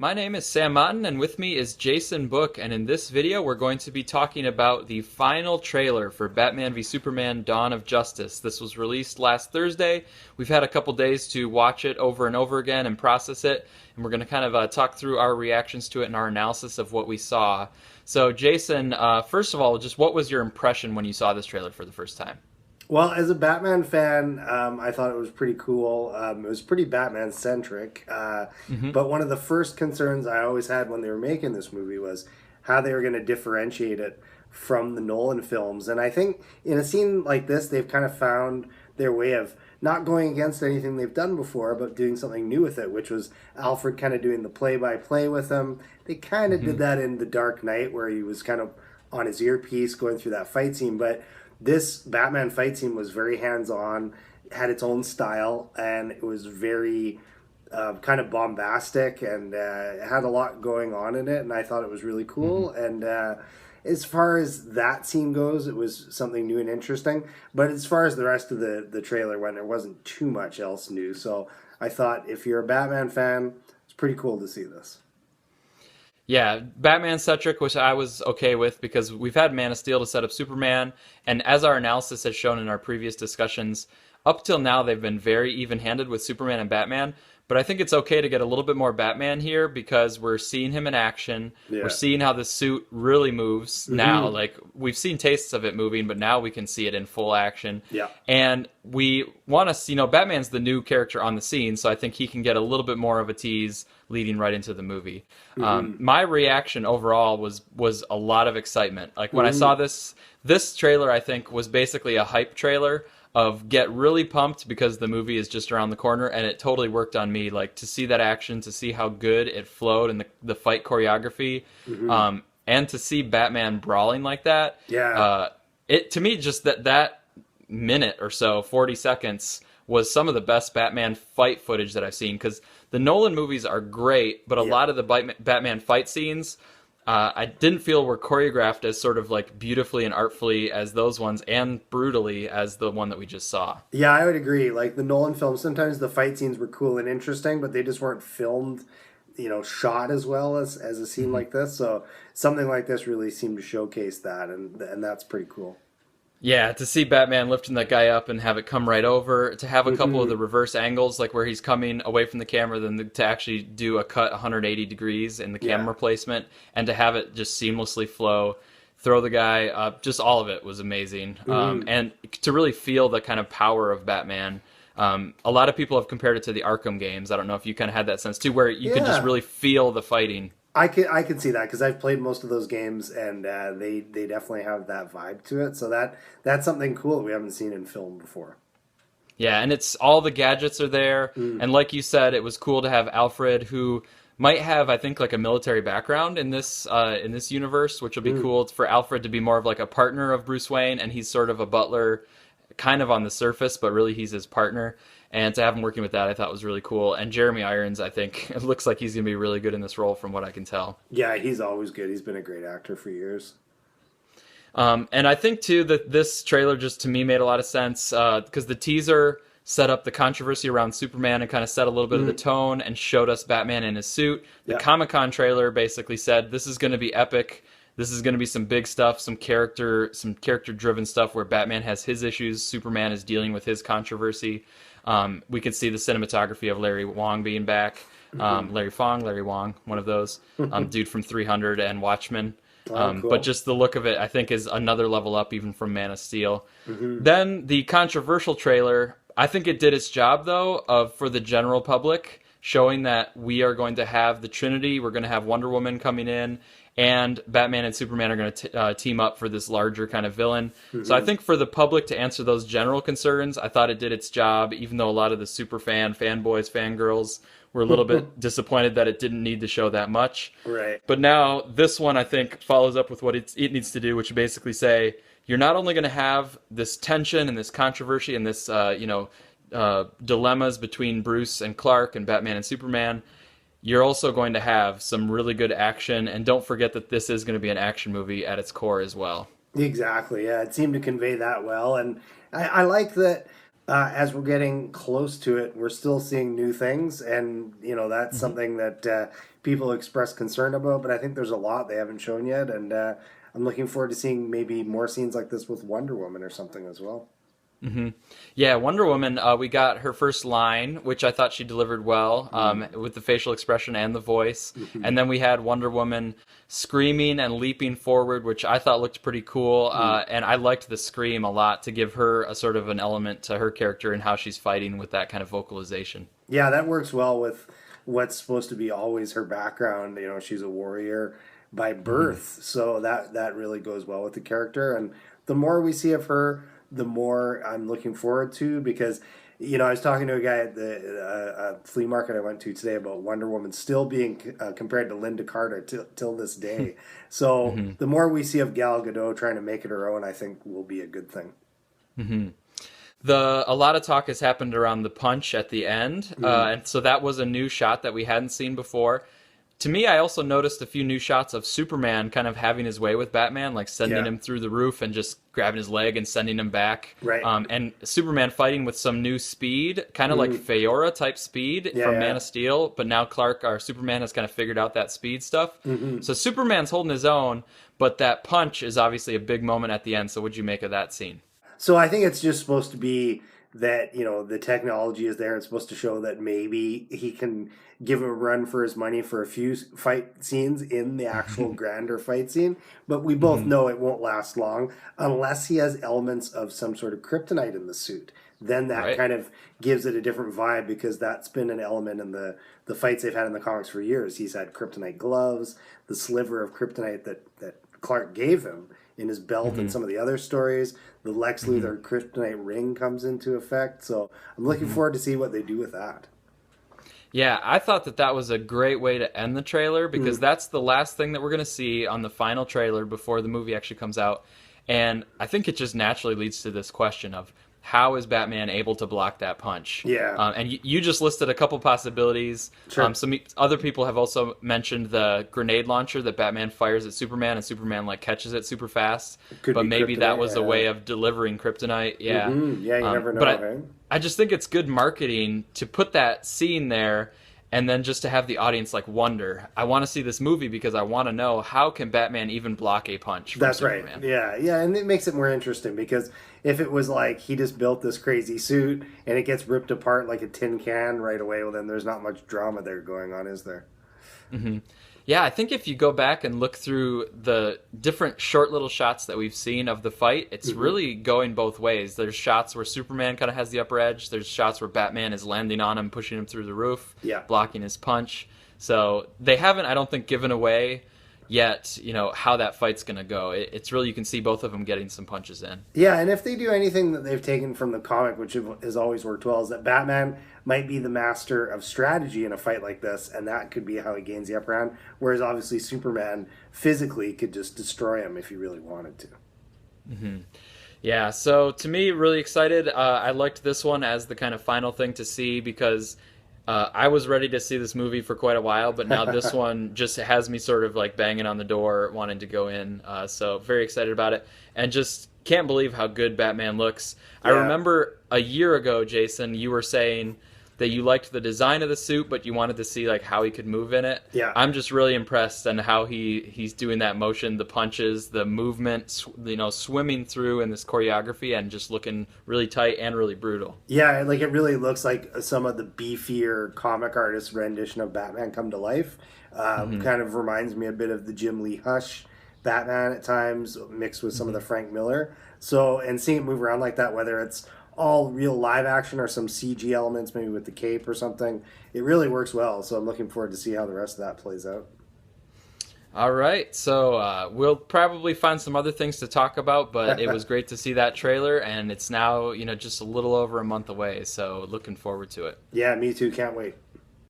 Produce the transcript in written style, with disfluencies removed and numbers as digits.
My name is Sam Motton, and with me is Jason Book, and in this video we're going to be talking about the final trailer for Batman v Superman: Dawn of Justice. This was released last Thursday. We've had a couple days to watch it over and over again and process it, and we're going to kind of talk through our reactions to it and our analysis of what we saw. So, Jason, first of all, just what was your impression when you saw this trailer for the first time? Well, as a Batman fan, I thought it was pretty cool. It was pretty Batman centric. Hmm. But one of the first concerns I always had when they were making this movie was how they were going to differentiate it from the Nolan films. And I think in a scene like this, they've kind of found their way of not going against anything they've done before, but doing something new with it, which was Alfred kind of doing the play by play with him. They kind of Hmm. did that in The Dark Knight, where he was kind of on his earpiece going through that fight scene. But this Batman fight scene was very hands-on, had its own style, and it was very kind of bombastic and had a lot going on in it. And I thought it was really Hmm. cool. And as far as that scene goes, it was something new and interesting. But as far as the rest of the trailer went, there wasn't too much else new. So I thought if you're a Batman fan, it's pretty cool to see this. Yeah, Batman centric, which I was okay with because we've had Man of Steel to set up Superman, and as our analysis has shown in our previous discussions, up till now they've been very even-handed with Superman and Batman. But I think it's okay to get a little bit more Batman here because we're seeing him in action. We're Yeah. seeing how the suit really moves now. Hmm. Like we've seen tastes of it moving, but now we can see it in full action. Yeah. And we want to see, Batman's the new character on the scene, so I think he can get a little bit more of a tease leading right into the movie. Hmm. My reaction overall was a lot of excitement. Like when I saw Hmm. this trailer, I think was basically a hype trailer of get really pumped because the movie is just around the corner, and it totally worked on me. Like to see that action, to see how good it flowed and the fight choreography, Hmm. and to see Batman brawling like that. Yeah. It to me just that minute or so, 40 seconds, was some of the best Batman fight footage that I've seen. Because the Nolan movies are great, but a Yeah. lot of the Batman fight scenes, I didn't feel were choreographed as sort of like beautifully and artfully as those ones, and brutally as the one that we just saw. Yeah, I would agree. Like the Nolan films, sometimes the fight scenes were cool and interesting, but they just weren't filmed, shot as well as a scene Mhm. like this. So something like this really seemed to showcase that, and that's pretty cool. Yeah, to see Batman lifting that guy up and have it come right over, to have a couple of Hmm. the reverse angles, like where he's coming away from the camera, then to actually do a cut 180 degrees in the Yeah. camera placement, and to have it just seamlessly flow, throw the guy up, just all of it was amazing. Hmm. And to really feel the kind of power of Batman. A lot of people have compared it to the Arkham games. I don't know if you kind of had that sense too, where you could just Yeah. really feel the fighting. I can see that because I've played most of those games, and they definitely have that vibe to it. So that's something cool that we haven't seen in film before. Yeah, and it's all the gadgets are there, Mm. and like you said, it was cool to have Alfred, who might have, I think, like a military background in this universe, which will be Mm. cool for Alfred to be more of like a partner of Bruce Wayne, and he's sort of a butler, kind of on the surface, but really he's his partner. And to have him working with that, I thought was really cool. And Jeremy Irons, I think, it looks like he's gonna be really good in this role, from what I can tell. Yeah, he's always good. He's been a great actor for years. And I think too that this trailer just to me made a lot of sense because the teaser set up the controversy around Superman and kind of set a little bit of the Mm. tone and showed us Batman in his suit. The Yeah. Comic Con trailer basically said this is going to be epic. This is going to be some big stuff, some character driven stuff where Batman has his issues, Superman is dealing with his controversy. We could see the cinematography of Larry Wong being back. Hmm. Larry Wong, one of those, dude from 300 and Watchmen. Oh, But cool. just the look of it, I think, is another level up even from Man of Steel. Hmm. Then the controversial trailer, I think it did its job though of for the general public, showing that we are going to have the Trinity. We're going to have Wonder Woman coming in, and Batman and Superman are going to team up for this larger kind of villain. So I Hmm. think for the public to answer those general concerns, I thought it did its job. Even though a lot of the fanboys, fangirls were a little bit disappointed that it didn't need to show that much. Right. But now this one, I think, follows up with what it needs to do, which is basically say you're not only going to have this tension and this controversy and this, dilemmas between Bruce and Clark and Batman and Superman. You're also going to have some really good action, and don't forget that this is going to be an action movie at its core as well. Exactly. Yeah, it seemed to convey that well, and I like that. As we're getting close to it, we're still seeing new things, and that's Hmm. something that people express concern about. But I think there's a lot they haven't shown yet, and I'm looking forward to seeing maybe more scenes like this with Wonder Woman or something as well. Hmm. Yeah, Wonder Woman, we got her first line, which I thought she delivered well, with the facial expression and the voice. Mm-hmm. And then we had Wonder Woman screaming and leaping forward, which I thought looked pretty cool. And I liked the scream a lot to give her a sort of an element to her character and how she's fighting with that kind of vocalization. Yeah, that works well with what's supposed to be always her background. She's a warrior by Hmm. birth, so that really goes well with the character. And the more we see of her, the more I'm looking forward to because I was talking to a guy at the flea market I went to today about Wonder Woman still being compared to Linda Carter till this day. So Hmm. the more we see of Gal Gadot trying to make it her own, I think will be a good thing. Hmm. A lot of talk has happened around the punch at the end, Mm. and so that was a new shot that we hadn't seen before. To me, I also noticed a few new shots of Superman kind of having his way with Batman, like sending Yeah, him through the roof and just grabbing his leg and sending him back. right. And Superman fighting with some new speed, kind of like Mm. Feora type speed Yeah, from yeah. Man of Steel. But now Clark, our Superman, has kind of figured out that speed stuff. Hmm. So Superman's holding his own, but that punch is obviously a big moment at the end. So what'd you make of that scene? So I think it's just supposed to be that the technology is there. It's supposed to show that maybe he can give a run for his money for a few fight scenes in the actual grander fight scene. But we both Hmm. know it won't last long unless he has elements of some sort of kryptonite in the suit. Then that Right. kind of gives it a different vibe because that's been an element in the fights they've had in the comics for years. He's had kryptonite gloves, the sliver of kryptonite that Clark gave him in his belt and Hmm. some of the other stories. The Lex Hmm. Luthor kryptonite ring comes into effect. So I'm looking Hmm. forward to see what they do with that. Yeah, I thought that that was a great way to end the trailer because Mm. that's the last thing that we're going to see on the final trailer before the movie actually comes out. And I think it just naturally leads to this question of how is Batman able to block that punch? Yeah, And you just listed a couple possibilities. sure. Other people have also mentioned the grenade launcher that Batman fires at Superman, and Superman like catches it super fast. It could But be maybe that kryptonite. was a Yeah. way of delivering kryptonite. Yeah. Yeah, you never But know, hey? I just think it's good marketing to put that scene there and then just to have the audience like wonder. I want to see this movie because I want to know how can Batman even block a punch from That's right. Superman. Yeah, yeah, and it makes it more interesting because if it was like he just built this crazy suit and it gets ripped apart like a tin can right away, well then there's not much drama there going on, is there? Hmm. Yeah, I think if you go back and look through the different short little shots that we've seen of the fight, it's Hmm. really going both ways. There's shots where Superman kind of has the upper edge. There's shots where Batman is landing on him, pushing him through the roof, Yeah. blocking his punch. So they haven't, I don't think, given away yet, how that fight's going to go. It's really, you can see both of them getting some punches in. Yeah, and if they do anything that they've taken from the comic, which has always worked well, is that Batman might be the master of strategy in a fight like this, and that could be how he gains the upper hand. Whereas obviously Superman physically could just destroy him if he really wanted to. Hmm. Yeah, so to me, really excited. I liked this one as the kind of final thing to see because I was ready to see this movie for quite a while, but now this one just has me sort of like banging on the door, wanting to go in. So very excited about it, and just can't believe how good Batman looks. I Yeah. remember a year ago, Jason, you were saying that you liked the design of the suit, but you wanted to see like how he could move in it. Yeah. I'm just really impressed on how he's doing that motion, the punches, the movement, swimming through in this choreography, and just looking really tight and really brutal. Yeah, like it really looks like some of the beefier comic artist rendition of Batman come to life. Hmm. Kind of reminds me a bit of the Jim Lee Hush Batman at times, mixed with some of the Hmm. Frank Miller. So, and seeing it move around like that, whether it's all real live action or some CG elements, maybe with the cape or something, it really works well. So I'm looking forward to see how the rest of that plays out. All right, so we'll probably find some other things to talk about, but it was great to see that trailer, and it's now just a little over a month away. So looking forward to it. Yeah, me too. Can't wait.